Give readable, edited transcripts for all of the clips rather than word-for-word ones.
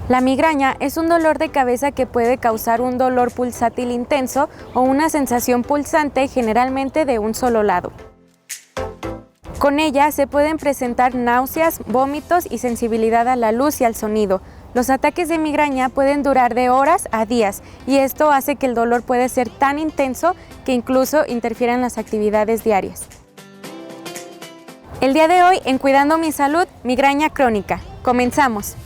La migraña es un dolor de cabeza que puede causar un dolor pulsátil intenso o una sensación pulsante generalmente de un solo lado. Con ella se pueden presentar náuseas, vómitos y sensibilidad a la luz y al sonido. Los ataques de migraña pueden durar de horas a días y esto hace que el dolor puede ser tan intenso que incluso interfiera en las actividades diarias. El día de hoy en Cuidando mi Salud, migraña crónica. Comenzamos.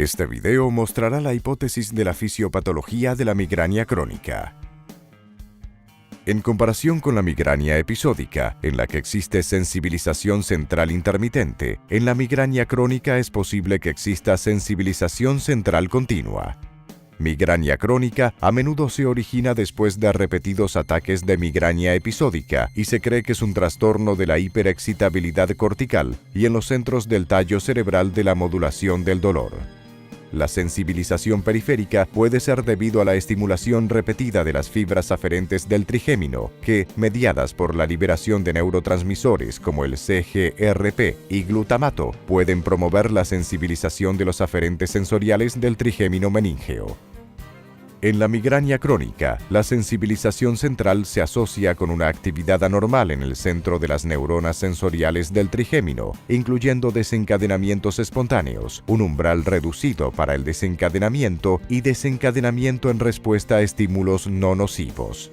Este video mostrará la hipótesis de la fisiopatología de la migraña crónica. En comparación con la migraña episódica, en la que existe sensibilización central intermitente, en la migraña crónica es posible que exista sensibilización central continua. Migraña crónica a menudo se origina después de repetidos ataques de migraña episódica y se cree que es un trastorno de la hiperexcitabilidad cortical y en los centros del tallo cerebral de la modulación del dolor. La sensibilización periférica puede ser debido a la estimulación repetida de las fibras aferentes del trigémino, que, mediadas por la liberación de neurotransmisores como el CGRP y glutamato, pueden promover la sensibilización de los aferentes sensoriales del trigémino meníngeo. En la migraña crónica, la sensibilización central se asocia con una actividad anormal en el centro de las neuronas sensoriales del trigémino, incluyendo desencadenamientos espontáneos, un umbral reducido para el desencadenamiento y desencadenamiento en respuesta a estímulos no nocivos.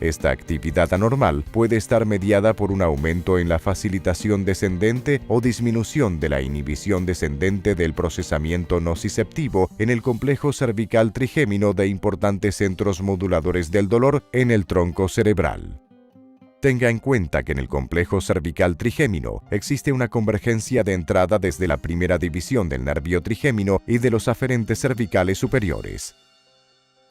Esta actividad anormal puede estar mediada por un aumento en la facilitación descendente o disminución de la inhibición descendente del procesamiento nociceptivo en el complejo cervical trigémino de importantes centros moduladores del dolor en el tronco cerebral. Tenga en cuenta que en el complejo cervical trigémino existe una convergencia de entrada desde la primera división del nervio trigémino y de los aferentes cervicales superiores.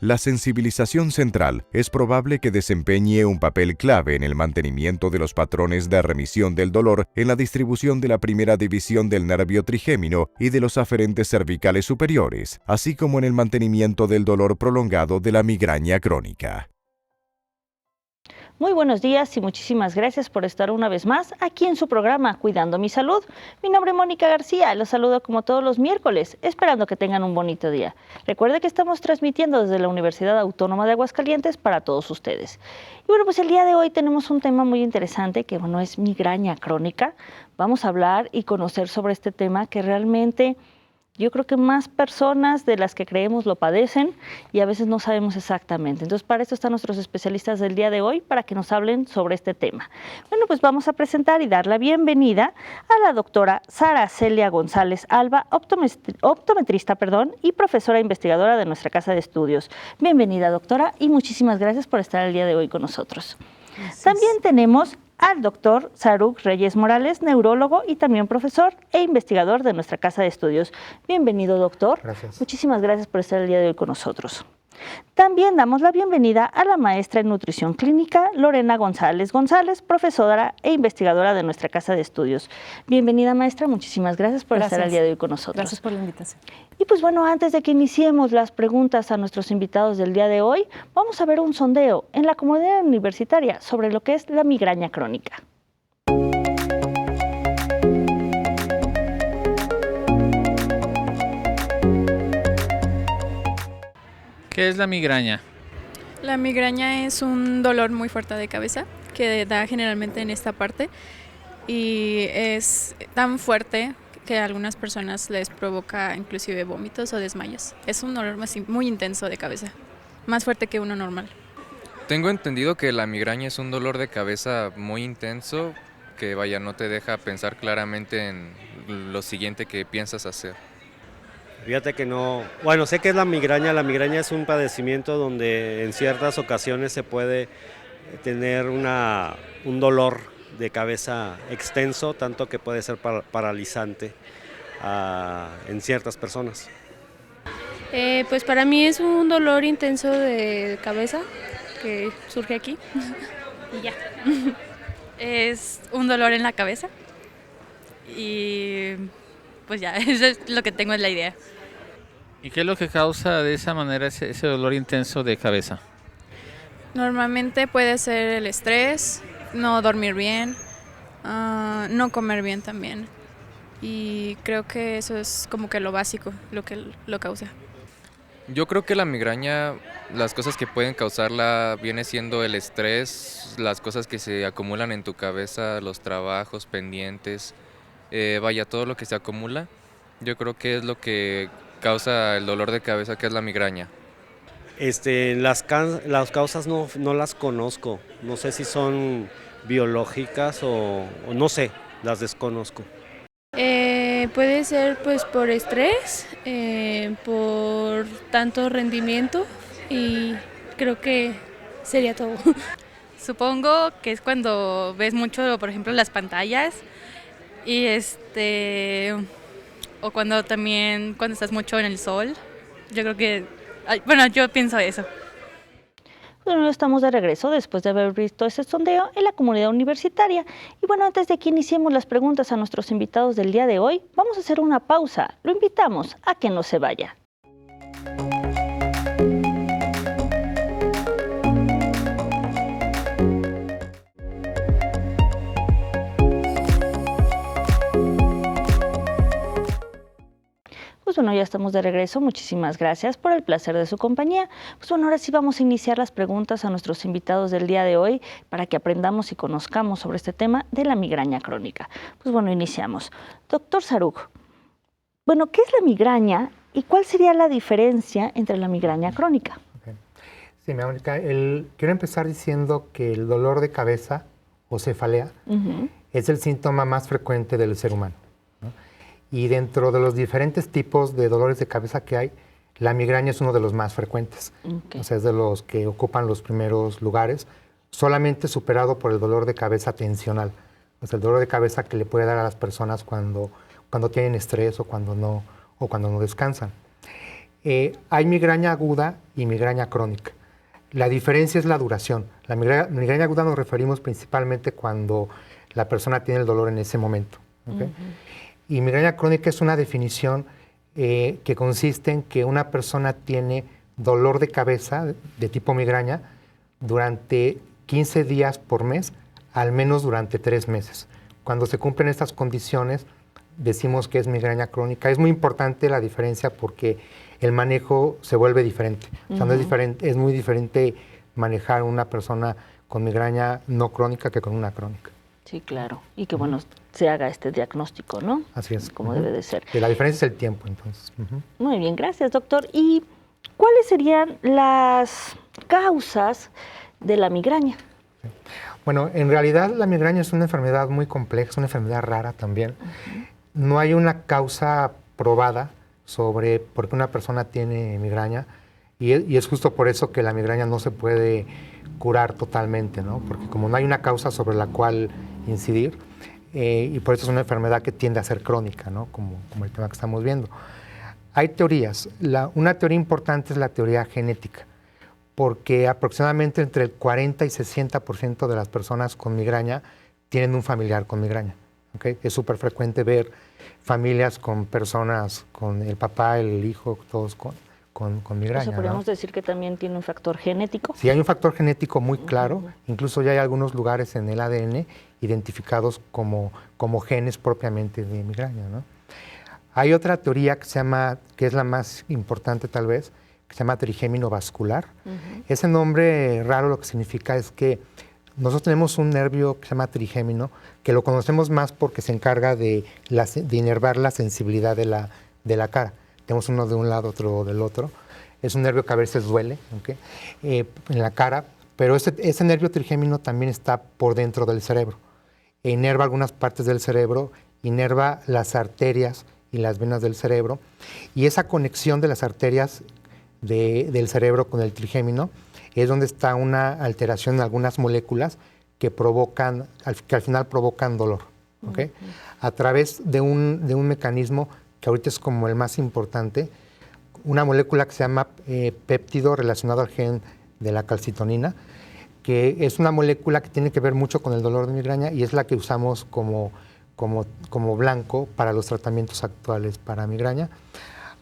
La sensibilización central es probable que desempeñe un papel clave en el mantenimiento de los patrones de remisión del dolor en la distribución de la primera división del nervio trigémino y de los aferentes cervicales superiores, así como en el mantenimiento del dolor prolongado de la migraña crónica. Muy buenos días y muchísimas gracias por estar una vez más aquí en su programa Cuidando mi Salud. Mi nombre es Mónica García, los saludo como todos los miércoles, esperando que tengan un bonito día. Recuerde que estamos transmitiendo desde la Universidad Autónoma de Aguascalientes para todos ustedes. Y bueno, pues el día de hoy tenemos un tema muy interesante que es migraña crónica. Vamos a hablar y conocer sobre este tema que realmente yo creo que más personas de las que creemos lo padecen y a veces no sabemos exactamente. Entonces, para esto están nuestros especialistas del día de hoy, para que nos hablen sobre este tema. Bueno, pues vamos a presentar y dar la bienvenida a la doctora Sara Celia González Alba, optometrista, y profesora investigadora de nuestra casa de estudios. Bienvenida, doctora, y muchísimas gracias por estar el día de hoy con nosotros. Gracias. También tenemos al doctor Saruk Reyes Morales, neurólogo y también profesor e investigador de nuestra casa de estudios. Bienvenido, doctor. Gracias. Muchísimas gracias por estar el día de hoy con nosotros. También damos la bienvenida a la maestra en nutrición clínica, Lorena González González, profesora e investigadora de nuestra casa de estudios. Bienvenida, maestra, muchísimas gracias por estar el día de hoy con nosotros. Gracias por la invitación. Y pues bueno, antes de que iniciemos las preguntas a nuestros invitados del día de hoy, vamos a ver un sondeo en la comunidad universitaria sobre lo que es la migraña crónica. ¿Qué es la migraña? La migraña es un dolor muy fuerte de cabeza que da generalmente en esta parte y es tan fuerte que a algunas personas les provoca inclusive vómitos o desmayos. Es un dolor muy intenso de cabeza, más fuerte que uno normal. Tengo entendido que la migraña es un dolor de cabeza muy intenso que no te deja pensar claramente en lo siguiente que piensas hacer. Fíjate que no, bueno, sé que es la migraña es un padecimiento donde en ciertas ocasiones se puede tener un dolor de cabeza extenso, tanto que puede ser paralizante en ciertas personas. Pues para mí es un dolor intenso de cabeza que surge aquí y ya. Es un dolor en la cabeza y pues ya, eso es lo que tengo en la idea. ¿Y qué es lo que causa de esa manera ese dolor intenso de cabeza? Normalmente puede ser el estrés, no dormir bien, no comer bien también. Y creo que eso es como que lo básico, lo que lo causa. Yo creo que la migraña, las cosas que pueden causarla viene siendo el estrés, las cosas que se acumulan en tu cabeza, los trabajos pendientes, vaya, todo lo que se acumula. Yo creo que es lo que causa el dolor de cabeza, que es la migraña. Las causas no las conozco, no sé si son biológicas o no sé, las desconozco. Puede ser pues por estrés, por tanto rendimiento y creo que sería todo. Supongo que es cuando ves mucho, por ejemplo, las pantallas y o cuando estás mucho en el sol. Yo creo que, bueno, yo pienso eso. Bueno, estamos de regreso después de haber visto ese sondeo en la comunidad universitaria. Y bueno, antes de que iniciemos las preguntas a nuestros invitados del día de hoy, vamos a hacer una pausa. Lo invitamos a que no se vaya. Pues bueno, ya estamos de regreso. Muchísimas gracias por el placer de su compañía. Pues bueno, ahora sí vamos a iniciar las preguntas a nuestros invitados del día de hoy para que aprendamos y conozcamos sobre este tema de la migraña crónica. Pues bueno, iniciamos. Doctor Sarug, bueno, ¿qué es la migraña y cuál sería la diferencia entre la migraña crónica? Okay. Sí, Mónica, quiero empezar diciendo que el dolor de cabeza o cefalea es el síntoma más frecuente del ser humano. Y dentro de los diferentes tipos de dolores de cabeza que hay, la migraña es uno de los más frecuentes. Okay. O sea, es de los que ocupan los primeros lugares, solamente superado por el dolor de cabeza tensional. O sea, el dolor de cabeza que le puede dar a las personas cuando tienen estrés o cuando no descansan. Hay migraña aguda y migraña crónica. La diferencia es la duración. La migraña aguda nos referimos principalmente cuando la persona tiene el dolor en ese momento. ¿Okay? Y migraña crónica es una definición que consiste en que una persona tiene dolor de cabeza de tipo migraña durante 15 días por mes, al menos durante 3 meses. Cuando se cumplen estas condiciones, decimos que es migraña crónica. Es muy importante la diferencia porque el manejo se vuelve diferente. O sea, no es diferente, es muy diferente manejar una persona con migraña no crónica que con una crónica. Sí, claro. Y que bueno, se haga este diagnóstico, ¿no? Así es. Como debe de ser. Y la diferencia es el tiempo, entonces. Muy bien, gracias, doctor. ¿Y cuáles serían las causas de la migraña? Sí. Bueno, en realidad la migraña es una enfermedad muy compleja, una enfermedad rara también. No hay una causa probada sobre por qué una persona tiene migraña y es justo por eso que la migraña no se puede curar totalmente, ¿no? Porque como no hay una causa sobre la cual incidir, y por eso es una enfermedad que tiende a ser crónica, ¿no? Como el tema que estamos viendo. Hay teorías. Una teoría importante es la teoría genética, porque aproximadamente entre el 40 y 60% de las personas con migraña tienen un familiar con migraña. ¿Okay? Es súper frecuente ver familias con personas, con el papá, el hijo, todos con migraña. O sea, podríamos decir que también tiene un factor genético. Sí, hay un factor genético muy claro. Incluso ya hay algunos lugares en el ADN identificados como genes propiamente de migraña, ¿no? Hay otra teoría que es la más importante tal vez, que se llama trigémino vascular. Ese nombre raro lo que significa es que nosotros tenemos un nervio que se llama trigémino, que lo conocemos más porque se encarga de inervar la sensibilidad de la cara. Tenemos uno de un lado, otro del otro. Es un nervio que a veces duele, ¿okay? En la cara, pero ese nervio trigémino también está por dentro del cerebro. Inerva algunas partes del cerebro, inerva las arterias y las venas del cerebro. Y esa conexión de las arterias del cerebro con el trigémino es donde está una alteración en algunas moléculas que al final provocan dolor. ¿Okay? A través de un mecanismo que ahorita es como el más importante, una molécula que se llama péptido relacionado al gen de la calcitonina, que es una molécula que tiene que ver mucho con el dolor de migraña y es la que usamos como blanco para los tratamientos actuales para migraña.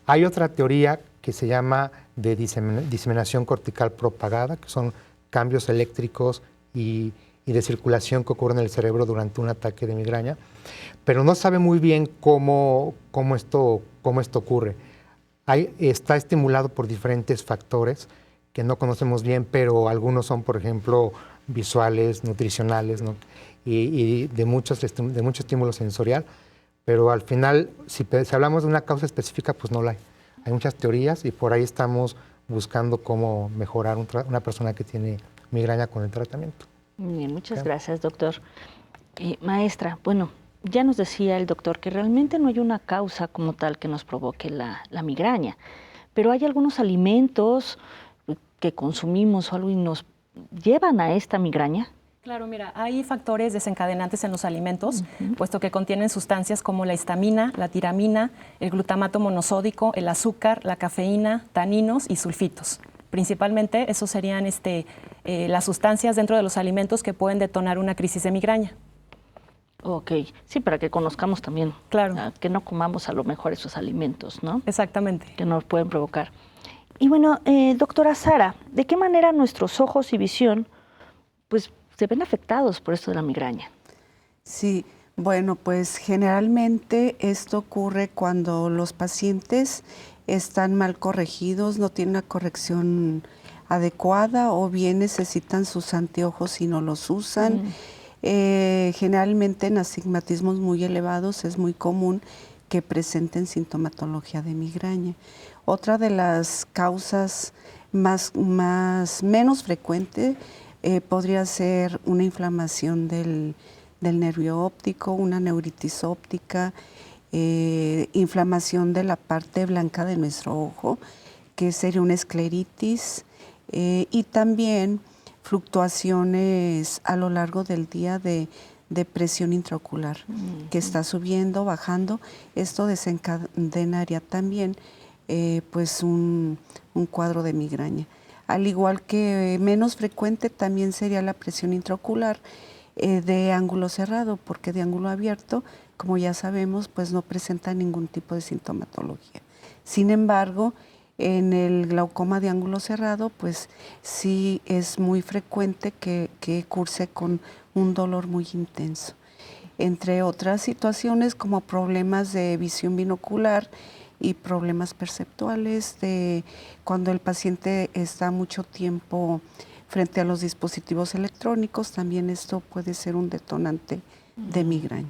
Hay otra teoría que se llama de diseminación cortical propagada, que son cambios eléctricos y de circulación que ocurren en el cerebro durante un ataque de migraña, pero no sabe muy bien cómo esto ocurre. Está estimulado por diferentes factores que no conocemos bien, pero algunos son, por ejemplo, visuales, nutricionales, ¿no? y de mucho estímulo sensorial, pero al final, si hablamos de una causa específica, pues no la hay. Hay muchas teorías y por ahí estamos buscando cómo mejorar una persona que tiene migraña con el tratamiento. Muy bien, muchas gracias, doctor. Maestra, bueno, ya nos decía el doctor que realmente no hay una causa como tal que nos provoque la migraña, pero hay algunos alimentos que consumimos o algo y nos llevan a esta migraña. Claro, mira, hay factores desencadenantes en los alimentos, puesto que contienen sustancias como la histamina, la tiramina, el glutamato monosódico, el azúcar, la cafeína, taninos y sulfitos. Principalmente, esos serían las sustancias dentro de los alimentos que pueden detonar una crisis de migraña. Ok, sí, para que conozcamos también, claro, que no comamos a lo mejor esos alimentos, ¿no? Exactamente. Que nos pueden provocar. Y bueno, doctora Sara, ¿de qué manera nuestros ojos y visión pues se ven afectados por esto de la migraña? Sí, bueno, pues generalmente esto ocurre cuando los pacientes están mal corregidos, no tienen una corrección adecuada o bien necesitan sus anteojos y no los usan. Generalmente en astigmatismos muy elevados es muy común que presenten sintomatología de migraña. Otra de las causas menos frecuente podría ser una inflamación del nervio óptico, una neuritis óptica, inflamación de la parte blanca de nuestro ojo, que sería una escleritis, y también fluctuaciones a lo largo del día de presión intraocular, que está subiendo, bajando. Esto desencadenaría también pues un cuadro de migraña. Al igual que menos frecuente también sería la presión intraocular de ángulo cerrado, porque de ángulo abierto, como ya sabemos, pues no presenta ningún tipo de sintomatología. Sin embargo, en el glaucoma de ángulo cerrado, pues sí es muy frecuente que curse con un dolor muy intenso. Entre otras situaciones como problemas de visión binocular y problemas perceptuales, de cuando el paciente está mucho tiempo frente a los dispositivos electrónicos, también esto puede ser un detonante de migraña.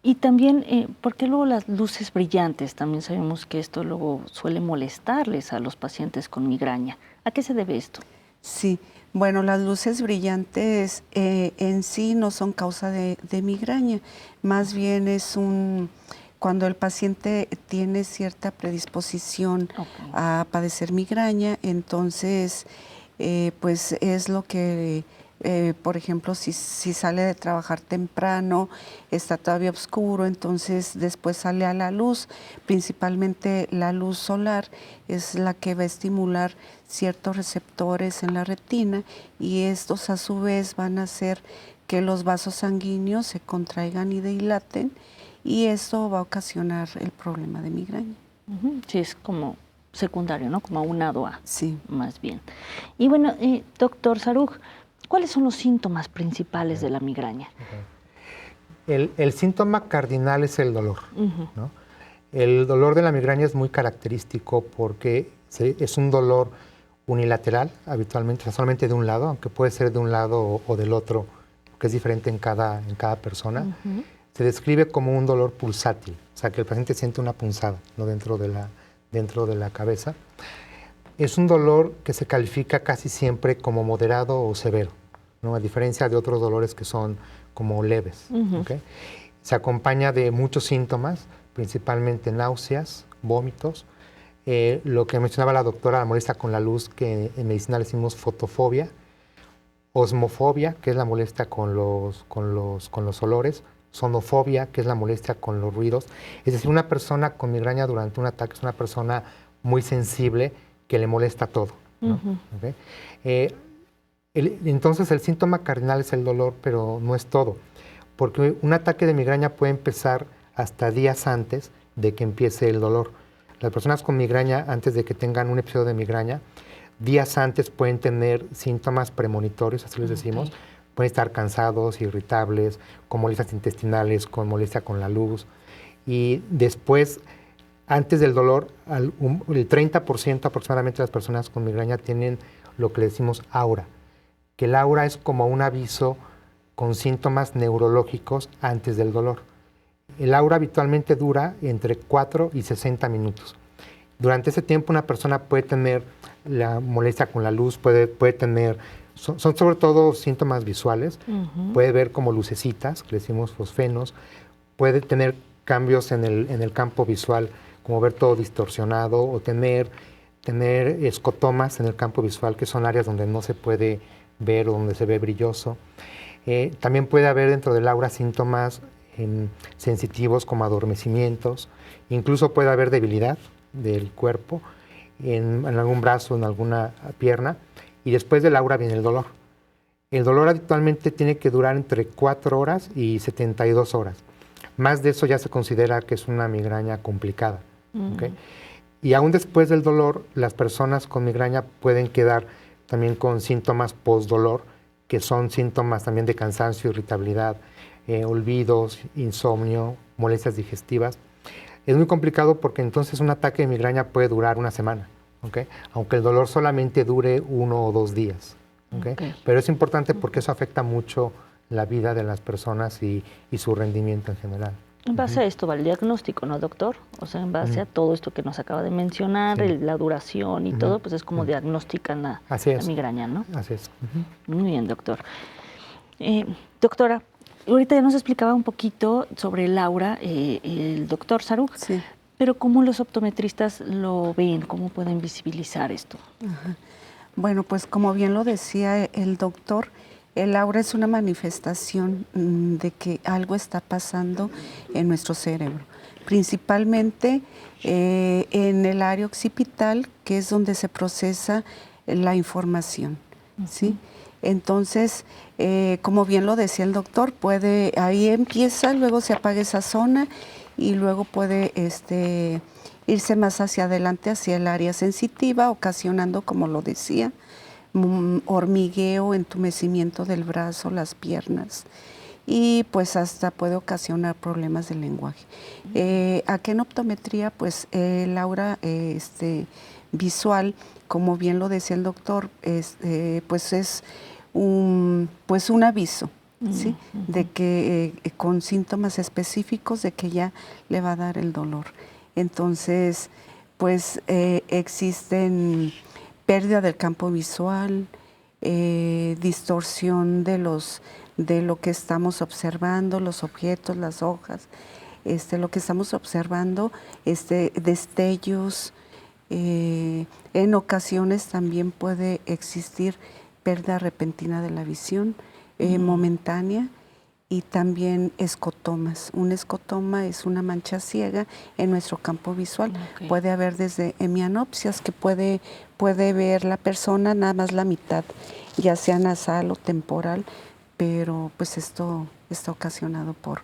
Y también, ¿por qué luego las luces brillantes? También sabemos que esto luego suele molestarles a los pacientes con migraña. ¿A qué se debe esto? Sí, bueno, las luces brillantes en sí no son causa de migraña, más bien es cuando el paciente tiene cierta predisposición a padecer migraña, entonces pues es lo que, por ejemplo, si sale de trabajar temprano, está todavía oscuro, entonces después sale a la luz, principalmente la luz solar es la que va a estimular ciertos receptores en la retina y estos a su vez van a hacer que los vasos sanguíneos se contraigan y dilaten, y esto va a ocasionar el problema de migraña. Sí, es como secundario, ¿no? Como aunado a. Sí. Más bien. Y bueno, doctor Sarug, ¿cuáles son los síntomas principales de la migraña? El síntoma cardinal es el dolor, ¿no? El dolor de la migraña es muy característico porque es un dolor unilateral, habitualmente, solamente de un lado, aunque puede ser de un lado o del otro, que es diferente en cada persona. Se describe como un dolor pulsátil, o sea, que el paciente siente una punzada, ¿no? dentro de la cabeza. Es un dolor que se califica casi siempre como moderado o severo, ¿no? A diferencia de otros dolores que son como leves. ¿Okay? Se acompaña de muchos síntomas, principalmente náuseas, vómitos, lo que mencionaba la doctora, la molestia con la luz, que en medicina le decimos fotofobia, osmofobia, que es la molestia con los olores, sonofobia, que es la molestia con los ruidos. Es decir, una persona con migraña durante un ataque es una persona muy sensible que le molesta todo, ¿no? ¿Okay? Entonces el síntoma cardinal es el dolor, pero no es todo, porque un ataque de migraña puede empezar hasta días antes de que empiece el dolor. Las personas con migraña, antes de que tengan un episodio de migraña, días antes pueden tener síntomas premonitorios, así les decimos. Pueden estar cansados, irritables, con molestias intestinales, con molestia con la luz. Y después, antes del dolor, el 30% aproximadamente de las personas con migraña tienen lo que le decimos aura, que el aura es como un aviso con síntomas neurológicos antes del dolor. El aura habitualmente dura entre 4 y 60 minutos. Durante ese tiempo una persona puede tener la molestia con la luz, puede tener, son sobre todo síntomas visuales, puede ver como lucecitas, que le decimos fosfenos, puede tener cambios en el campo visual, como ver todo distorsionado, o tener escotomas en el campo visual, que son áreas donde no se puede ver o donde se ve brilloso. También puede haber dentro del aura síntomas sensitivos como adormecimientos, incluso puede haber debilidad del cuerpo en algún brazo, en alguna pierna, y después del aura viene el dolor. El dolor habitualmente tiene que durar entre 4 horas y 72 horas. Más de eso ya se considera que es una migraña complicada. ¿Okay? Y aún después del dolor, las personas con migraña pueden quedar también con síntomas post-dolor, que son síntomas también de cansancio, irritabilidad, olvidos, insomnio, molestias digestivas. Es muy complicado porque entonces un ataque de migraña puede durar una semana, ¿okay? Aunque el dolor solamente dure 1 o 2 días. ¿Okay? Pero es importante porque eso afecta mucho la vida de las personas y su rendimiento en general. En base a esto va el diagnóstico, ¿no, doctor? O sea, en base a todo esto que nos acaba de mencionar, la duración y todo, pues es como diagnostican la migraña, ¿no? Así es. Muy bien, doctor. Doctora, ahorita ya nos explicaba un poquito sobre el aura el doctor Sarug, pero ¿cómo los optometristas lo ven? ¿Cómo pueden visibilizar esto? Bueno, pues como bien lo decía el doctor, el aura es una manifestación de que algo está pasando en nuestro cerebro, principalmente en el área occipital, que es donde se procesa la información, ¿sí? Entonces, como bien lo decía el doctor, ahí empieza, luego se apaga esa zona y luego puede irse más hacia adelante, hacia el área sensitiva, ocasionando, como lo decía, hormigueo, entumecimiento del brazo, las piernas, y pues hasta puede ocasionar problemas del lenguaje. Aquí en optometría, pues el aura visual, como bien lo decía el doctor, pues es un aviso, ¿sí? De que con síntomas específicos de que ya le va a dar el dolor. Entonces, pues existen pérdida del campo visual, distorsión de lo que estamos observando, los objetos, las hojas, lo que estamos observando, destellos. En ocasiones también puede existir pérdida repentina de la visión, momentánea, y también escotomas. Un escotoma es una mancha ciega en nuestro campo visual. Puede haber desde hemianopsias, que puede ver la persona nada más la mitad, ya sea nasal o temporal, pero pues esto está ocasionado por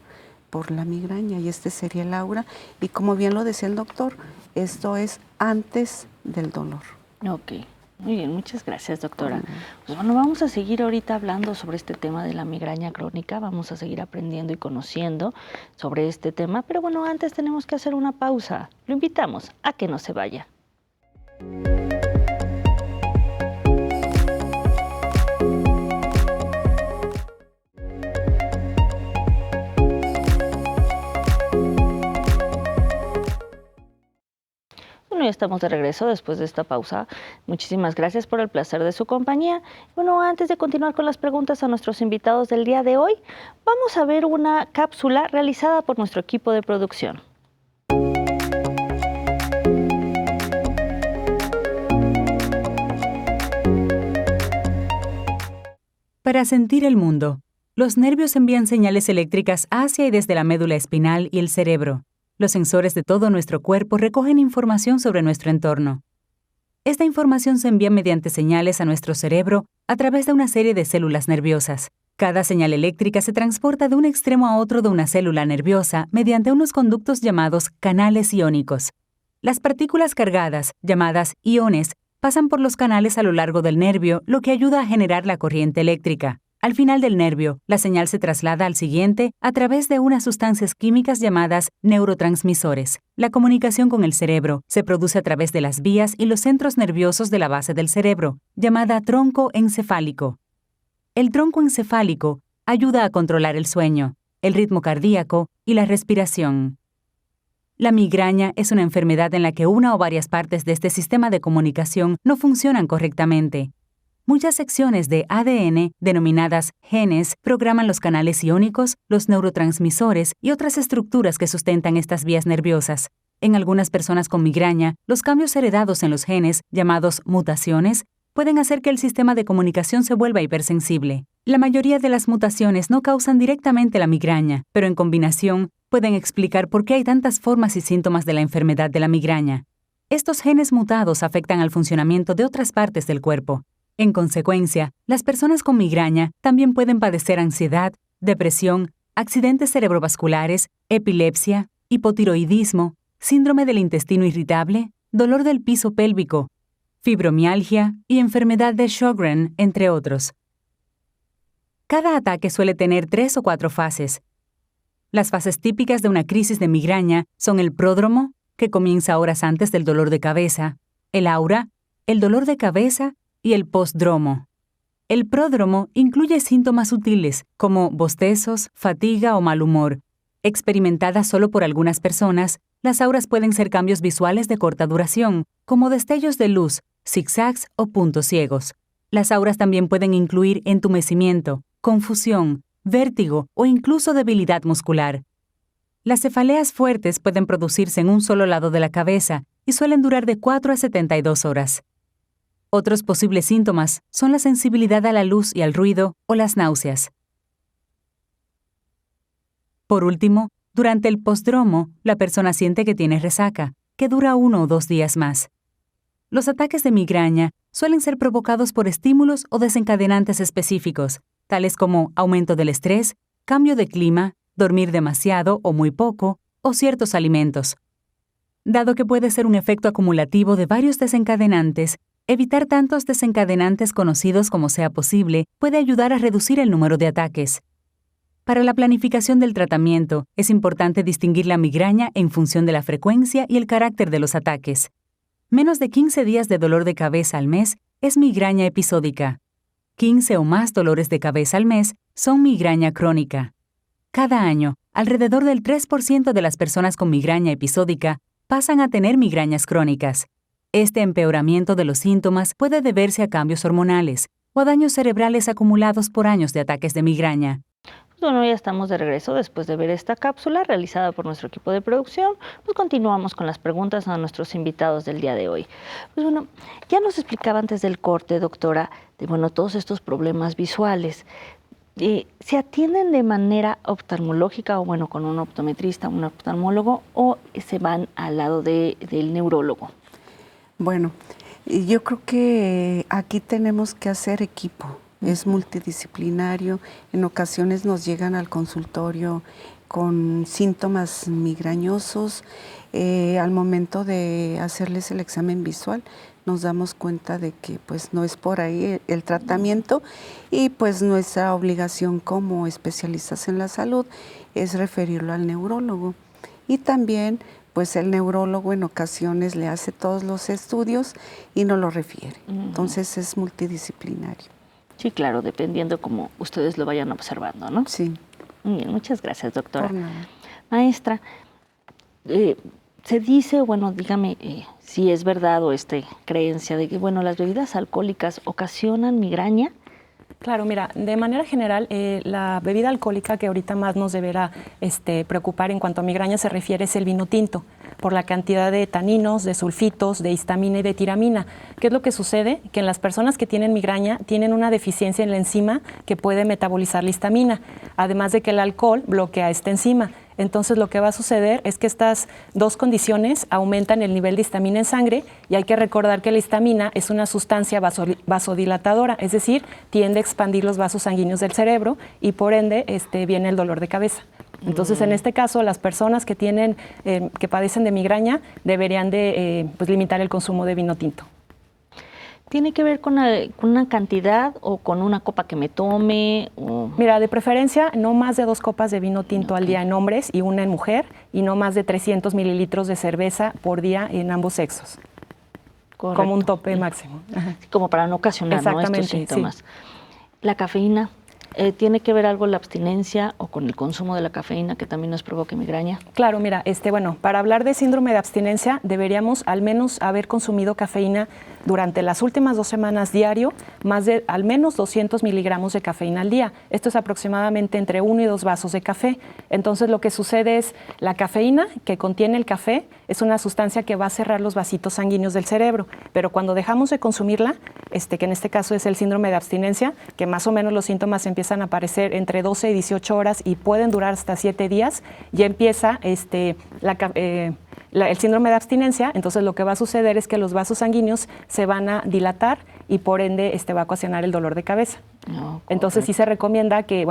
la migraña, y este sería el aura. Y como bien lo decía el doctor, esto es antes del dolor. Ok. Muy bien, muchas gracias, doctora. Pues bueno, vamos a seguir ahorita hablando sobre este tema de la migraña crónica, vamos a seguir aprendiendo y conociendo sobre este tema, pero bueno, antes tenemos que hacer una pausa. Lo invitamos a que no se vaya. Bueno, ya estamos de regreso después de esta pausa. Muchísimas gracias por el placer de su compañía. Bueno, antes de continuar con las preguntas a nuestros invitados del día de hoy, vamos a ver una cápsula realizada por nuestro equipo de producción. Para sentir el mundo, los nervios envían señales eléctricas hacia y desde la médula espinal y el cerebro. Los sensores de todo nuestro cuerpo recogen información sobre nuestro entorno. Esta información se envía mediante señales a nuestro cerebro a través de una serie de células nerviosas. Cada señal eléctrica se transporta de un extremo a otro de una célula nerviosa mediante unos conductos llamados canales iónicos. Las partículas cargadas, llamadas iones, pasan por los canales a lo largo del nervio, lo que ayuda a generar la corriente eléctrica. Al final del nervio, la señal se traslada al siguiente a través de unas sustancias químicas llamadas neurotransmisores. La comunicación con el cerebro se produce a través de las vías y los centros nerviosos de la base del cerebro, llamada tronco encefálico. El tronco encefálico ayuda a controlar el sueño, el ritmo cardíaco y la respiración. La migraña es una enfermedad en la que una o varias partes de este sistema de comunicación no funcionan correctamente. Muchas secciones de ADN, denominadas genes, programan los canales iónicos, los neurotransmisores y otras estructuras que sustentan estas vías nerviosas. En algunas personas con migraña, los cambios heredados en los genes, llamados mutaciones, pueden hacer que el sistema de comunicación se vuelva hipersensible. La mayoría de las mutaciones no causan directamente la migraña, pero en combinación pueden explicar por qué hay tantas formas y síntomas de la enfermedad de la migraña. Estos genes mutados afectan al funcionamiento de otras partes del cuerpo. En consecuencia, las personas con migraña también pueden padecer ansiedad, depresión, accidentes cerebrovasculares, epilepsia, hipotiroidismo, síndrome del intestino irritable, dolor del piso pélvico, fibromialgia y enfermedad de Sjögren, entre otros. Cada ataque suele tener 3 o 4 fases. Las fases típicas de una crisis de migraña son el pródromo, que comienza horas antes del dolor de cabeza, el aura, el dolor de cabeza y el postdromo. El pródromo incluye síntomas sutiles como bostezos, fatiga o mal humor. Experimentadas solo por algunas personas, las auras pueden ser cambios visuales de corta duración, como destellos de luz, zigzags o puntos ciegos. Las auras también pueden incluir entumecimiento, confusión, vértigo o incluso debilidad muscular. Las cefaleas fuertes pueden producirse en un solo lado de la cabeza y suelen durar de 4 a 72 horas. Otros posibles síntomas son la sensibilidad a la luz y al ruido o las náuseas. Por último, durante el postdromo, la persona siente que tiene resaca, que dura 1 o 2 días más. Los ataques de migraña suelen ser provocados por estímulos o desencadenantes específicos, tales como aumento del estrés, cambio de clima, dormir demasiado o muy poco, o ciertos alimentos. Dado que puede ser un efecto acumulativo de varios desencadenantes, evitar tantos desencadenantes conocidos como sea posible puede ayudar a reducir el número de ataques. Para la planificación del tratamiento, es importante distinguir la migraña en función de la frecuencia y el carácter de los ataques. Menos de 15 días de dolor de cabeza al mes es migraña episódica. 15 o más dolores de cabeza al mes son migraña crónica. Cada año, alrededor del 3% de las personas con migraña episódica pasan a tener migrañas crónicas. Este empeoramiento de los síntomas puede deberse a cambios hormonales o a daños cerebrales acumulados por años de ataques de migraña. Bueno, ya estamos de regreso después de ver esta cápsula realizada por nuestro equipo de producción. Pues continuamos con las preguntas a nuestros invitados del día de hoy. Pues bueno, ya nos explicaba antes del corte, doctora, de todos estos problemas visuales. ¿Se atienden de manera oftalmológica o con un optometrista, un oftalmólogo, o se van al lado del neurólogo? Bueno, yo creo que aquí tenemos que hacer equipo. Es multidisciplinario, en ocasiones nos llegan al consultorio con síntomas migrañosos. Al momento de hacerles el examen visual nos damos cuenta de que pues no es por ahí el tratamiento, y pues nuestra obligación como especialistas en la salud es referirlo al neurólogo. Y también pues el neurólogo en ocasiones le hace todos los estudios y no lo refiere. Entonces es multidisciplinario. Sí, claro, dependiendo como ustedes lo vayan observando, ¿no? Sí. Muy bien, muchas gracias, doctora. Por nada. Maestra, Se dice, bueno, dígame si es verdad o creencia de que, bueno, las bebidas alcohólicas ocasionan migraña. Claro, mira, de manera general, la bebida alcohólica que ahorita más nos deberá preocupar en cuanto a migraña se refiere es el vino tinto, por la cantidad de taninos, de sulfitos, de histamina y de tiramina. ¿Qué es lo que sucede? Que en las personas que tienen migraña tienen una deficiencia en la enzima que puede metabolizar la histamina, además de que el alcohol bloquea esta enzima. Entonces lo que va a suceder es que estas dos condiciones aumentan el nivel de histamina en sangre y hay que recordar que la histamina es una sustancia vasodilatadora, es decir, tiende a expandir los vasos sanguíneos del cerebro y por ende viene el dolor de cabeza. Entonces, en este caso, las personas que que padecen de migraña deberían de limitar el consumo de vino tinto. ¿Tiene que ver con una cantidad o con una copa que me tome? Mira, de preferencia, no más de 2 copas de vino tinto al día en hombres y una en mujer, y no más de 300 mililitros de cerveza por día en ambos sexos. Correcto. Como un tope máximo. Como para no ocasionar, ¿no?, estos síntomas. Sí. La cafeína. ¿Tiene que ver algo la abstinencia o con el consumo de la cafeína que también nos provoque migraña? Claro, mira, para hablar de síndrome de abstinencia deberíamos al menos haber consumido cafeína durante las últimas 2 semanas diario, más de al menos 200 miligramos de cafeína al día. Esto es aproximadamente entre 1 y 2 vasos de café. Entonces lo que sucede es la cafeína que contiene el café es una sustancia que va a cerrar los vasitos sanguíneos del cerebro, pero cuando dejamos de consumirla, que en este caso es el síndrome de abstinencia, que más o menos los síntomas empiezan a aparecer entre 12 y 18 horas y pueden durar hasta 7 días, ya empieza el síndrome de abstinencia. Entonces lo que va a suceder es que los vasos sanguíneos se van a dilatar y por ende va a ocasionar el dolor de cabeza. Entonces sí se recomienda que,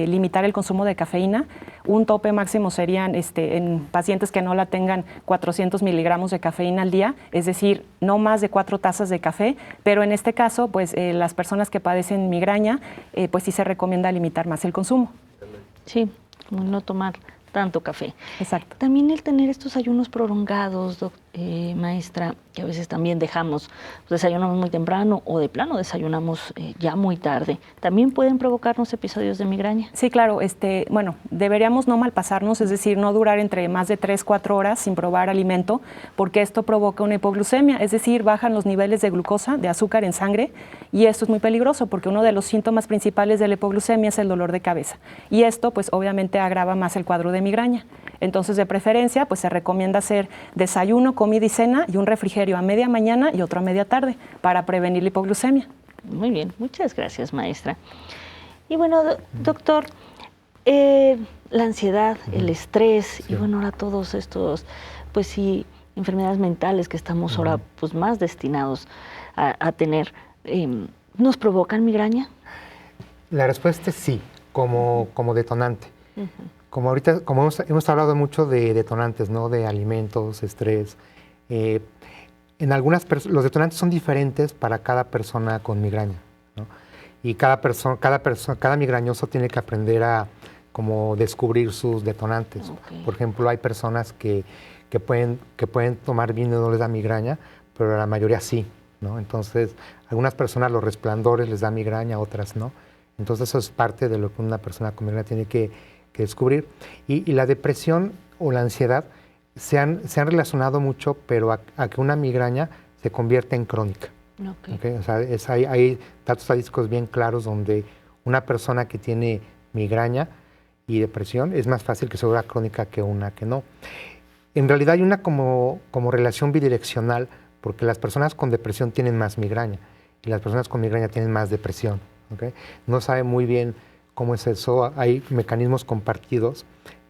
limitar el consumo de cafeína. Un tope máximo serían en pacientes que no la tengan 400 miligramos de cafeína al día, es decir, no más de 4 tazas de café, pero en este caso, las personas que padecen migraña, sí se recomienda limitar más el consumo. Sí, no tomar tanto café. Exacto. También el tener estos ayunos prolongados, maestra, que a veces también desayunamos muy temprano o de plano desayunamos ya muy tarde, ¿también pueden provocarnos episodios de migraña? Sí, claro. Deberíamos no malpasarnos, es decir, no durar entre más de 3-4 horas sin probar alimento, porque esto provoca una hipoglucemia, es decir, bajan los niveles de glucosa, de azúcar en sangre, y esto es muy peligroso porque uno de los síntomas principales de la hipoglucemia es el dolor de cabeza. Y esto, obviamente agrava más el cuadro de migraña. Entonces, de preferencia, se recomienda hacer desayuno, comida y cena y un refrigerio a media mañana y otro a media tarde para prevenir la hipoglucemia. Muy bien, muchas gracias, maestra. Y bueno, doctor, la ansiedad, el estrés y ahora todos estos, enfermedades mentales que estamos ahora más destinados a tener, ¿nos provocan migraña? La respuesta es sí, como detonante. Como ahorita, hemos hablado mucho de detonantes, ¿no? De alimentos, estrés. Los detonantes son diferentes para cada persona con migraña, ¿no? Y cada migrañoso tiene que aprender a como descubrir sus detonantes. Por ejemplo, hay personas que pueden tomar vino y no les da migraña, pero la mayoría sí, ¿no? Entonces, algunas personas los resplandores les da migraña, otras no. Entonces, eso es parte de lo que una persona con migraña tiene que descubrir. Y la depresión o la ansiedad se han relacionado mucho, pero a que una migraña se convierte en crónica. ¿Okay? O sea, hay datos estadísticos bien claros donde una persona que tiene migraña y depresión es más fácil que se vuelva crónica que una que no. En realidad hay una como relación bidireccional, porque las personas con depresión tienen más migraña y las personas con migraña tienen más depresión. ¿Okay? No sabe muy bien cómo es eso. Hay mecanismos compartidos,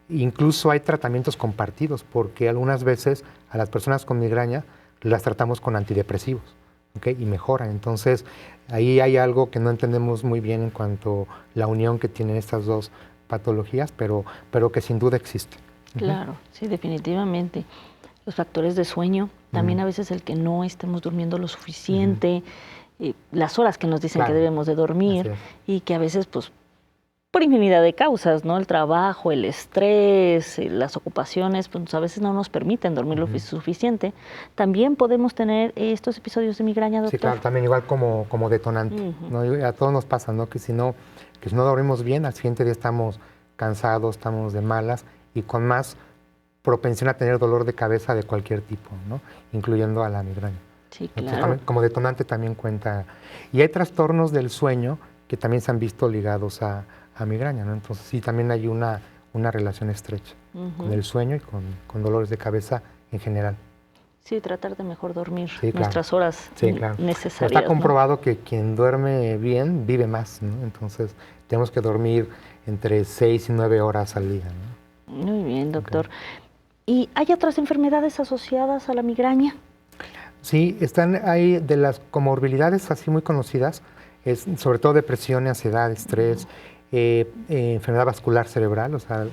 incluso hay tratamientos compartidos, porque algunas veces a las personas con migraña las tratamos con antidepresivos, ¿okay? Y mejoran. Entonces, ahí hay algo que no entendemos muy bien en cuanto a la unión que tienen estas dos patologías, pero que sin duda existe. Claro, sí, definitivamente. Los factores de sueño, también a veces el que no estemos durmiendo lo suficiente, las horas que nos dicen que debemos de dormir y que a veces, por infinidad de causas, ¿no? El trabajo, el estrés, las ocupaciones, a veces no nos permiten dormir lo suficiente. También podemos tener estos episodios de migraña, doctor. Sí, claro, también igual como detonante. ¿No? A todos nos pasa, ¿no? Que si no dormimos bien, al siguiente día estamos cansados, estamos de malas y con más propensión a tener dolor de cabeza de cualquier tipo, ¿no? Incluyendo a la migraña. Sí, Entonces, claro. como detonante también cuenta. Y hay trastornos del sueño que también se han visto ligados a migraña, ¿no? Entonces sí, también hay una relación estrecha con el sueño y con dolores de cabeza en general. Sí, tratar de mejor dormir Sí, claro. nuestras horas necesarias. Está comprobado que quien duerme bien vive más, ¿no? Entonces tenemos que dormir entre 6 y 9 horas al día, ¿no? Muy bien, doctor. ¿Y hay otras enfermedades asociadas a la migraña? Sí, hay de las comorbilidades así muy conocidas, es sobre todo depresión, ansiedad, estrés, enfermedad vascular cerebral, o sea,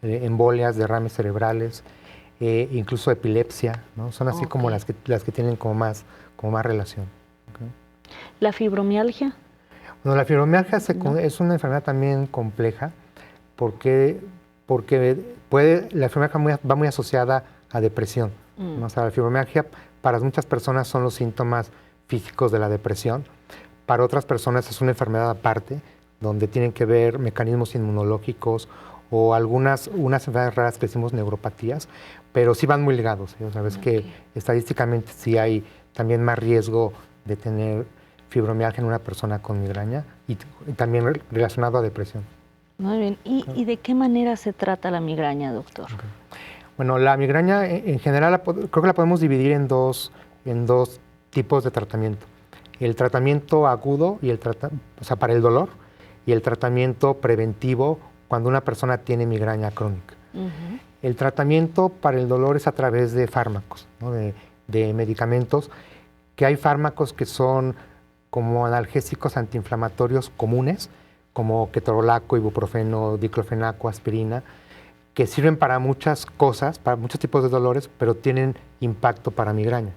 embolias, derrames cerebrales, incluso epilepsia, ¿no? Son así como las que tienen como más relación. ¿Okay? ¿La fibromialgia? Bueno, la fibromialgia es una enfermedad también compleja porque la fibromialgia va muy asociada a depresión. ¿No? O sea, la fibromialgia para muchas personas son los síntomas físicos de la depresión. Para otras personas es una enfermedad aparte, donde tienen que ver mecanismos inmunológicos o unas enfermedades raras que decimos neuropatías, pero sí van muy ligados. ¿Sí? O sea, ves que estadísticamente sí hay también más riesgo de tener fibromialgia en una persona con migraña y también relacionado a depresión. Muy bien. ¿Y de qué manera se trata la migraña, doctor? Okay. Bueno, la migraña en general creo que la podemos dividir en dos tipos de tratamiento. El tratamiento agudo o sea, para el dolor, y el tratamiento preventivo cuando una persona tiene migraña crónica. El tratamiento para el dolor es a través de fármacos, ¿no? de medicamentos, que hay fármacos que son como analgésicos antiinflamatorios comunes, como ketorolaco, ibuprofeno, diclofenaco, aspirina, que sirven para muchas cosas, para muchos tipos de dolores, pero tienen impacto para migraña.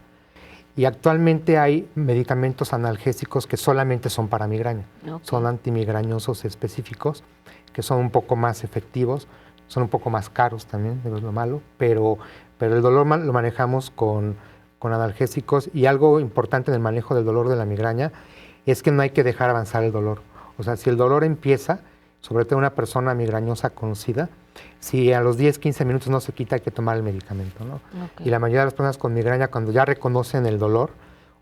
Y actualmente hay medicamentos analgésicos que solamente son para migraña. Son antimigrañosos específicos, que son un poco más efectivos, son un poco más caros también, es lo malo, pero el dolor lo manejamos con analgésicos. Y algo importante en el manejo del dolor de la migraña es que no hay que dejar avanzar el dolor. O sea, si el dolor empieza, sobre todo una persona migrañosa conocida, si a los 10, 15 minutos no se quita, hay que tomar el medicamento, ¿no? Y la mayoría de las personas con migraña, cuando ya reconocen el dolor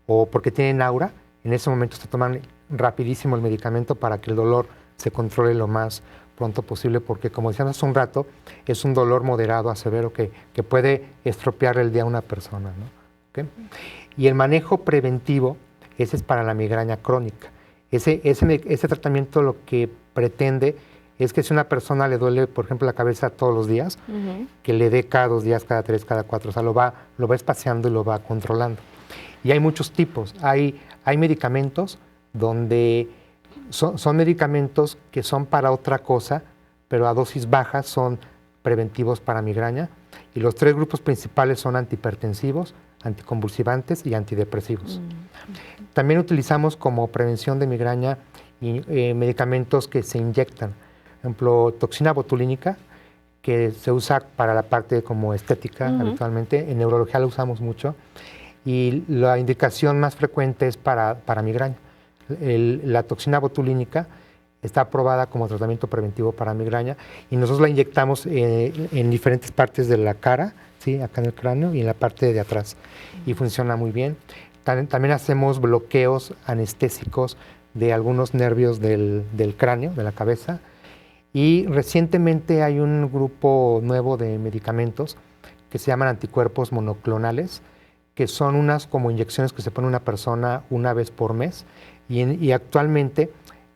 o porque tienen aura, en ese momento se toman rapidísimo el medicamento para que el dolor se controle lo más pronto posible, porque como decíamos hace un rato, es un dolor moderado a severo que puede estropear el día a una persona, ¿no? ¿Okay? Y el manejo preventivo, ese es para la migraña crónica. Ese tratamiento lo que pretende es que si una persona le duele, por ejemplo, la cabeza todos los días, que le dé cada 2 días, cada 3, cada 4, o sea, lo va espaciando y lo va controlando. Y hay muchos tipos. Hay medicamentos donde son medicamentos que son para otra cosa, pero a dosis bajas son preventivos para migraña. Y los 3 grupos principales son antihipertensivos, anticonvulsivantes y antidepresivos. También utilizamos como prevención de migraña medicamentos que se inyectan. Por ejemplo, toxina botulínica, que se usa para la parte como estética habitualmente. En neurología la usamos mucho. Y la indicación más frecuente es para migraña. La toxina botulínica está aprobada como tratamiento preventivo para migraña y nosotros la inyectamos en diferentes partes de la cara, ¿sí? Acá en el cráneo y en la parte de atrás. Y funciona muy bien. También hacemos bloqueos anestésicos de algunos nervios del cráneo, de la cabeza. Y recientemente hay un grupo nuevo de medicamentos que se llaman anticuerpos monoclonales, que son unas como inyecciones que se pone una persona una vez por mes. Y actualmente,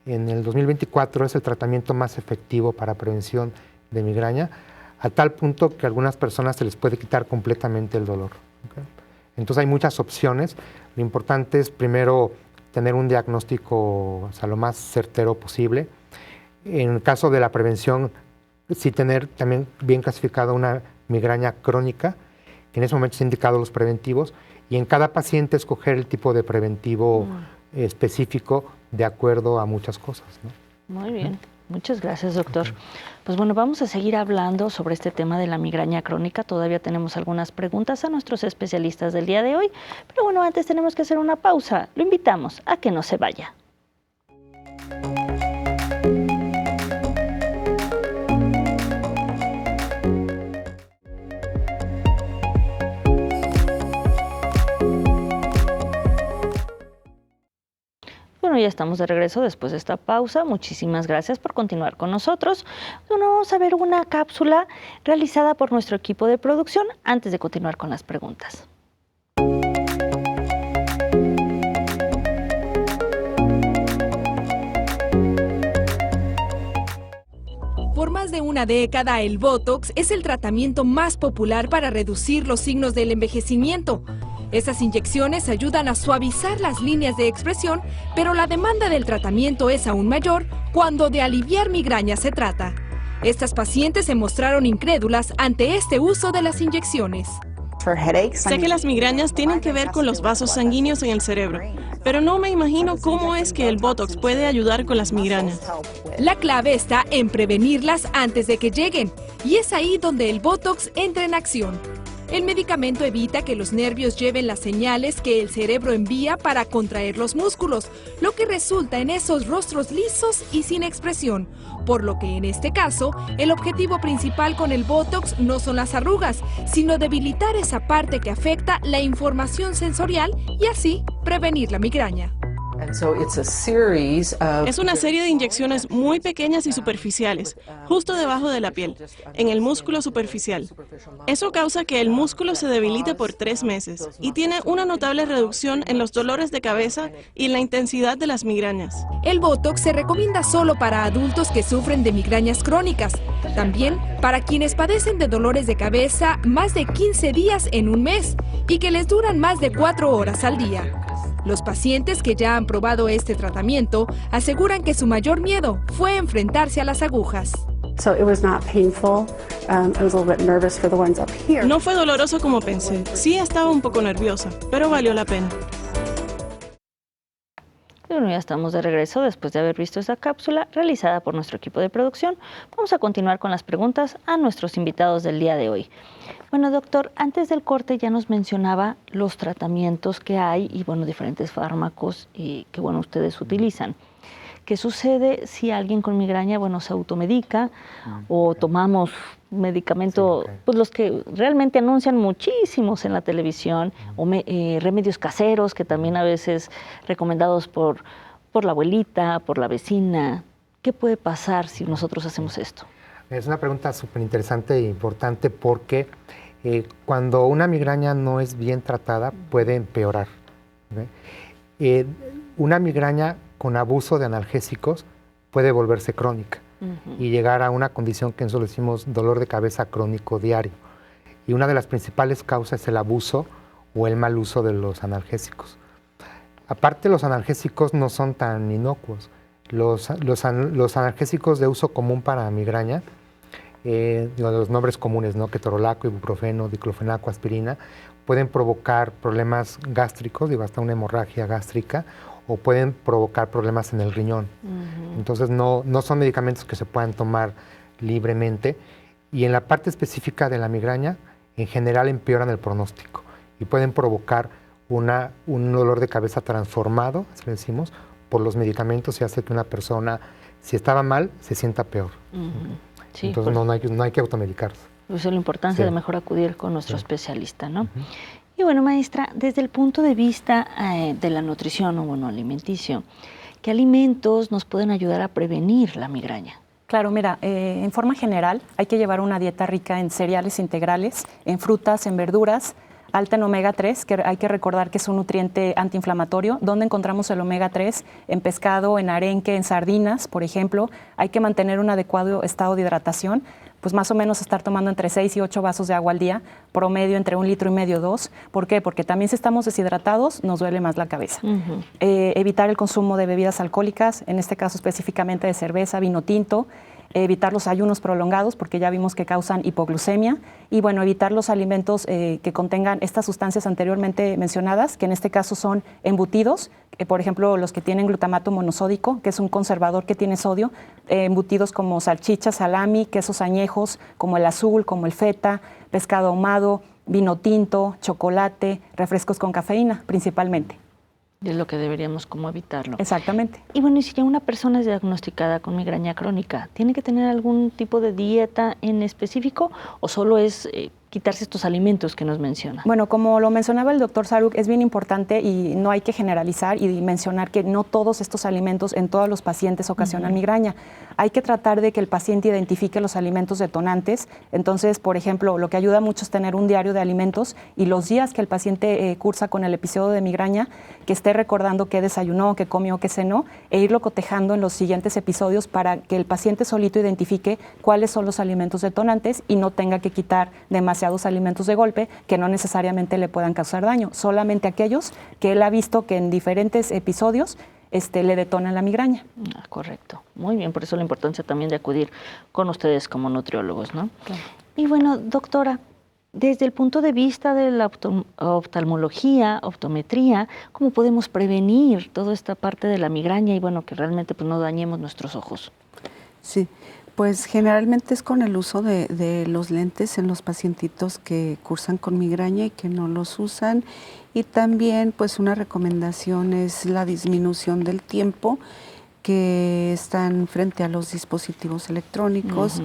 en el 2024, es el tratamiento más efectivo para prevención de migraña, a tal punto que a algunas personas se les puede quitar completamente el dolor. ¿Okay? Entonces hay muchas opciones. Lo importante es primero tener un diagnóstico, o sea, lo más certero posible. En el caso de la prevención, sí tener también bien clasificada una migraña crónica, que en ese momento es indicado los preventivos, y en cada paciente escoger el tipo de preventivo específico de acuerdo a muchas cosas, ¿no? Muy bien. Muchas gracias, doctor. Pues bueno, vamos a seguir hablando sobre este tema de la migraña crónica. Todavía tenemos algunas preguntas a nuestros especialistas del día de hoy, pero bueno, antes tenemos que hacer una pausa. Lo invitamos a que no se vaya. Bueno, ya estamos de regreso después de esta pausa. Muchísimas gracias por continuar con nosotros. Bueno, vamos a ver una cápsula realizada por nuestro equipo de producción antes de continuar con las preguntas. Por más de una década, el Botox es el tratamiento más popular para reducir los signos del envejecimiento. Estas inyecciones ayudan a suavizar las líneas de expresión, pero la demanda del tratamiento es aún mayor cuando de aliviar migraña se trata. Estas pacientes se mostraron incrédulas ante este uso de las inyecciones. Sé que las migrañas tienen que ver con los vasos sanguíneos en el cerebro, pero no me imagino cómo es que el Botox puede ayudar con las migrañas. La clave está en prevenirlas antes de que lleguen, y es ahí donde el Botox entra en acción. El medicamento evita que los nervios lleven las señales que el cerebro envía para contraer los músculos, lo que resulta en esos rostros lisos y sin expresión. Por lo que en este caso, el objetivo principal con el Botox no son las arrugas, sino debilitar esa parte que afecta la información sensorial y así prevenir la migraña. Es una serie de inyecciones muy pequeñas y superficiales, justo debajo de la piel, en el músculo superficial. Eso causa que el músculo se debilite por 3 meses y tiene una notable reducción en los dolores de cabeza y en la intensidad de las migrañas. El Botox se recomienda solo para adultos que sufren de migrañas crónicas, también para quienes padecen de dolores de cabeza más de 15 días en un mes y que les duran más de 4 horas al día. Los pacientes que ya han probado este tratamiento aseguran que su mayor miedo fue enfrentarse a las agujas. No fue doloroso como pensé. Sí estaba un poco nerviosa, pero valió la pena. Bueno, ya estamos de regreso después de haber visto esta cápsula realizada por nuestro equipo de producción. Vamos a continuar con las preguntas a nuestros invitados del día de hoy. Bueno, doctor, antes del corte ya nos mencionaba los tratamientos que hay y, bueno, diferentes fármacos que, bueno, ustedes utilizan. ¿Qué sucede si alguien con migraña, bueno, se automedica o tomamos medicamento, pues los que realmente anuncian muchísimos en la televisión, o remedios caseros que también a veces recomendados por la abuelita, por la vecina? ¿Qué puede pasar si nosotros hacemos esto? Es una pregunta súper interesante e importante porque cuando una migraña no es bien tratada puede empeorar. Una migraña con abuso de analgésicos puede volverse crónica y llegar a una condición que nosotros decimos dolor de cabeza crónico diario. Y una de las principales causas es el abuso o el mal uso de los analgésicos. Aparte, los analgésicos no son tan inocuos. Los analgésicos de uso común para migraña, los nombres comunes, ¿no? Ketorolaco, ibuprofeno, diclofenaco, aspirina, pueden provocar problemas gástricos, hasta una hemorragia gástrica, o pueden provocar problemas en el riñón. Entonces no son medicamentos que se puedan tomar libremente, y en la parte específica de la migraña, en general empeoran el pronóstico y pueden provocar un dolor de cabeza transformado, así le decimos, por los medicamentos, y hace que una persona, si estaba mal, se sienta peor. Sí, entonces no hay que automedicarse. Pues es la importancia de mejor acudir con nuestro especialista, ¿no? Y bueno, maestra, desde el punto de vista de la nutrición o bueno, alimenticio, ¿qué alimentos nos pueden ayudar a prevenir la migraña? Claro, mira, en forma general hay que llevar una dieta rica en cereales integrales, en frutas, en verduras, alta en omega 3, que hay que recordar que es un nutriente antiinflamatorio. ¿Dónde encontramos el omega 3? En pescado, en arenque, en sardinas, por ejemplo. Hay que mantener un adecuado estado de hidratación, pues más o menos estar tomando entre 6 y 8 vasos de agua al día, promedio entre 1,5 litros, 2. ¿Por qué? Porque también si estamos deshidratados nos duele más la cabeza. Evitar el consumo de bebidas alcohólicas, en este caso específicamente de cerveza, vino tinto. Evitar los ayunos prolongados porque ya vimos que causan hipoglucemia, y bueno, evitar los alimentos que contengan estas sustancias anteriormente mencionadas, que en este caso son embutidos, por ejemplo los que tienen glutamato monosódico, que es un conservador que tiene sodio, embutidos como salchicha, salami, quesos añejos como el azul, como el feta, pescado ahumado, vino tinto, chocolate, refrescos con cafeína principalmente. Es lo que deberíamos como evitarlo. Exactamente. Y bueno, y si ya una persona es diagnosticada con migraña crónica, ¿tiene que tener algún tipo de dieta en específico o solo es quitarse estos alimentos que nos menciona? Bueno, como lo mencionaba el doctor Saruk, es bien importante y no hay que generalizar y mencionar que no todos estos alimentos en todos los pacientes ocasionan migraña. Hay que tratar de que el paciente identifique los alimentos detonantes. Entonces, por ejemplo, lo que ayuda mucho es tener un diario de alimentos y los días que el paciente cursa con el episodio de migraña, que esté recordando qué desayunó, qué comió, qué cenó, e irlo cotejando en los siguientes episodios para que el paciente solito identifique cuáles son los alimentos detonantes y no tenga que quitar demasiados alimentos de golpe que no necesariamente le puedan causar daño, solamente aquellos que él ha visto que en diferentes episodios le detonan la migraña. Correcto. Muy bien, por eso la importancia también de acudir con ustedes como nutriólogos, ¿no? Claro. Y bueno, doctora, desde el punto de vista de la oftalmología, optometría, ¿cómo podemos prevenir toda esta parte de la migraña y bueno, que realmente pues, no dañemos nuestros ojos? Sí, pues generalmente es con el uso de los lentes en los pacientitos que cursan con migraña y que no los usan. Y también pues una recomendación es la disminución del tiempo que están frente a los dispositivos electrónicos.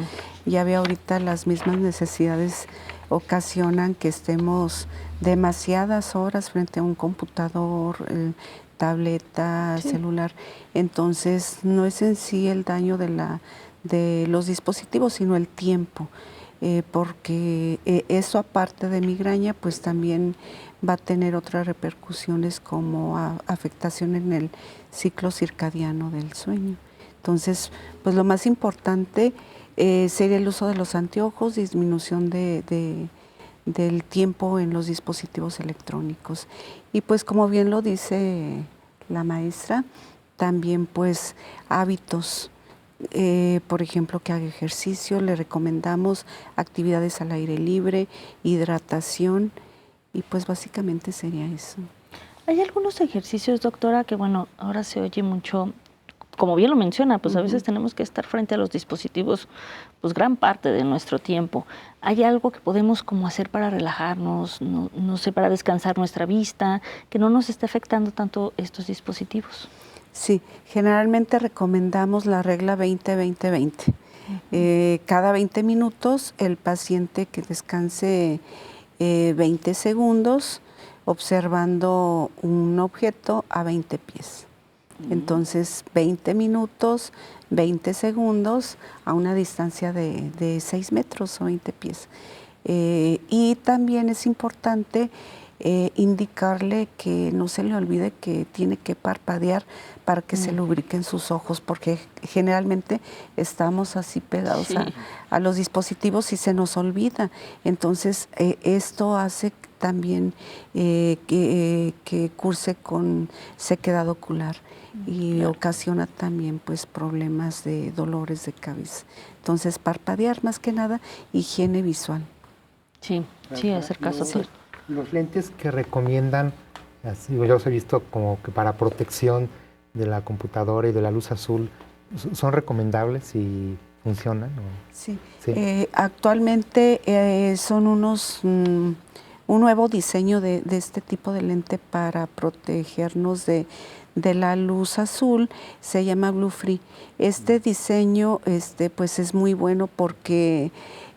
Ya ve ahorita las mismas necesidades ocasionan que estemos demasiadas horas frente a un computador, tableta, celular. Entonces no es en sí el daño de los dispositivos, sino el tiempo. Porque eso aparte de migraña, pues también va a tener otras repercusiones como afectación en el ciclo circadiano del sueño. Entonces, pues lo más importante sería el uso de los anteojos, disminución del tiempo en los dispositivos electrónicos. Y pues como bien lo dice la maestra, también pues hábitos. Por ejemplo, que haga ejercicio, le recomendamos actividades al aire libre, hidratación y pues básicamente sería eso. Hay algunos ejercicios, doctora, que bueno, ahora se oye mucho, como bien lo menciona, pues a veces tenemos que estar frente a los dispositivos pues gran parte de nuestro tiempo. ¿Hay algo que podemos como hacer para relajarnos, no sé, para descansar nuestra vista, que no nos esté afectando tanto estos dispositivos? Sí, generalmente recomendamos la regla 20-20-20. Cada 20 minutos el paciente que descanse 20 segundos observando un objeto a 20 pies. Entonces, 20 minutos, 20 segundos a una distancia de 6 metros o 20 pies. Y también es importante indicarle que no se le olvide que tiene que parpadear para que se lubriquen sus ojos, porque generalmente estamos así pegados a los dispositivos y se nos olvida. Entonces, esto hace también que curse con sequedad ocular y ocasiona también pues problemas de dolores de cabeza. Entonces, parpadear más que nada, higiene visual. Sí, hacer caso. Los lentes que recomiendan, así, yo los he visto como que para protección de la computadora y de la luz azul, ¿son recomendables y funcionan? Sí. Actualmente son un nuevo diseño de este tipo de lente para protegernos de la luz azul, se llama Blue Free. Este diseño pues es muy bueno porque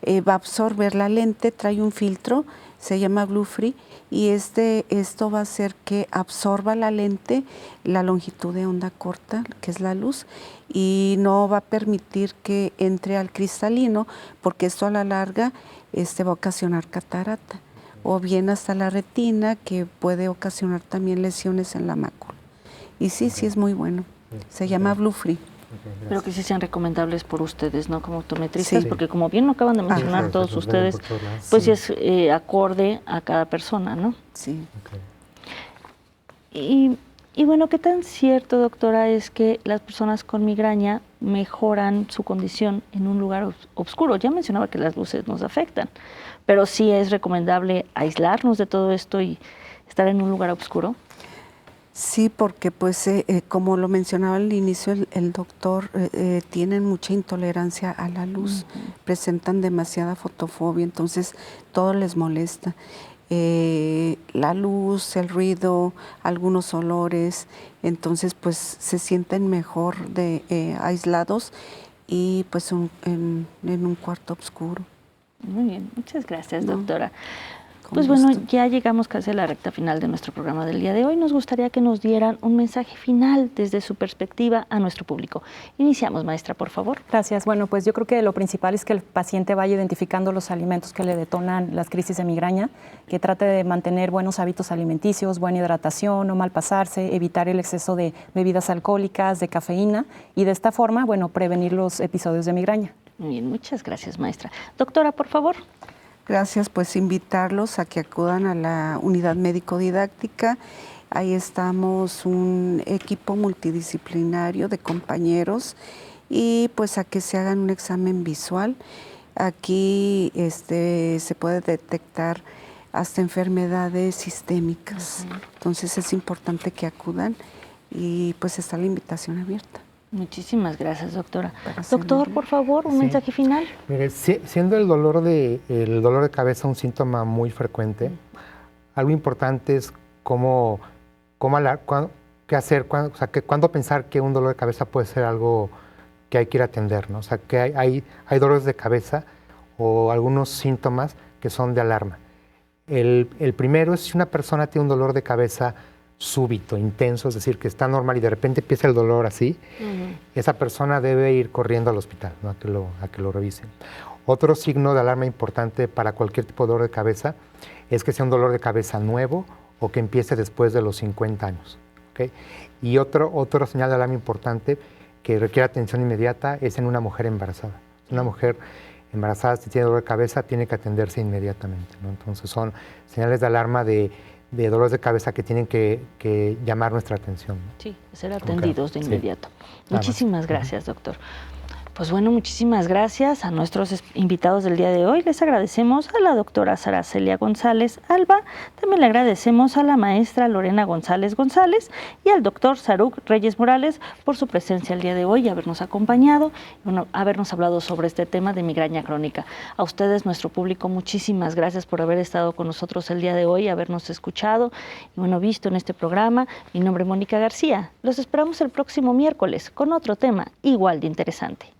va a absorber la lente, trae un filtro, se llama Blue Free, y esto va a hacer que absorba la lente, la longitud de onda corta, que es la luz, y no va a permitir que entre al cristalino, porque esto a la larga va a ocasionar catarata, o bien hasta la retina, que puede ocasionar también lesiones en la mácula. Y sí es muy bueno. Se llama Blue Free. Pero que sí sean recomendables por ustedes, ¿no? Como optometristas, porque como bien lo acaban de mencionar todos ustedes, pues sí es acorde a cada persona, ¿no? Sí. Y bueno, ¿qué tan cierto, doctora, es que las personas con migraña mejoran su condición en un lugar oscuro? Ya mencionaba que las luces nos afectan, pero sí es recomendable aislarnos de todo esto y estar en un lugar oscuro. Sí, porque pues como lo mencionaba al inicio el doctor, tienen mucha intolerancia a la luz, presentan demasiada fotofobia, entonces todo les molesta. La luz, el ruido, algunos olores, entonces pues se sienten mejor aislados y pues en un cuarto oscuro. Muy bien, muchas gracias, doctora. Pues bueno, ya llegamos casi a la recta final de nuestro programa del día de hoy. Nos gustaría que nos dieran un mensaje final desde su perspectiva a nuestro público. Iniciamos, maestra, por favor. Gracias. Bueno, pues yo creo que lo principal es que el paciente vaya identificando los alimentos que le detonan las crisis de migraña, que trate de mantener buenos hábitos alimenticios, buena hidratación, no malpasarse, evitar el exceso de bebidas alcohólicas, de cafeína y de esta forma, bueno, prevenir los episodios de migraña. Muy bien, muchas gracias, maestra. Doctora, por favor. Gracias, pues invitarlos a que acudan a la unidad médico-didáctica. Ahí estamos un equipo multidisciplinario de compañeros y pues a que se hagan un examen visual. Aquí se puede detectar hasta enfermedades sistémicas. Entonces es importante que acudan y pues está la invitación abierta. Muchísimas gracias, doctora. Doctor, por favor, un mensaje final. Mire, siendo el dolor de cabeza un síntoma muy frecuente, algo importante es qué hacer, cuándo pensar que un dolor de cabeza puede ser algo que hay que ir a atender, ¿no? O sea, que hay dolores de cabeza o algunos síntomas que son de alarma. El primero es si una persona tiene un dolor de cabeza súbito, intenso, es decir, que está normal y de repente empieza el dolor así, esa persona debe ir corriendo al hospital, ¿no? a que lo revisen. Otro signo de alarma importante para cualquier tipo de dolor de cabeza es que sea un dolor de cabeza nuevo o que empiece después de los 50 años. ¿Okay? Y otro señal de alarma importante que requiere atención inmediata es en una mujer embarazada. Una mujer embarazada, si tiene dolor de cabeza, tiene que atenderse inmediatamente, ¿no? Entonces son señales de alarma de dolores de cabeza que tienen que llamar nuestra atención, ¿no? Sí, ser atendidos de inmediato. Sí. Muchísimas gracias, doctor. Pues bueno, muchísimas gracias a nuestros invitados del día de hoy. Les agradecemos a la doctora Sara Celia González Alba, también le agradecemos a la maestra Lorena González González y al doctor Saruc Reyes Morales por su presencia el día de hoy y habernos acompañado, habernos hablado sobre este tema de migraña crónica. A ustedes, nuestro público, muchísimas gracias por haber estado con nosotros el día de hoy, habernos escuchado y visto en este programa. Mi nombre es Mónica García. Los esperamos el próximo miércoles con otro tema igual de interesante.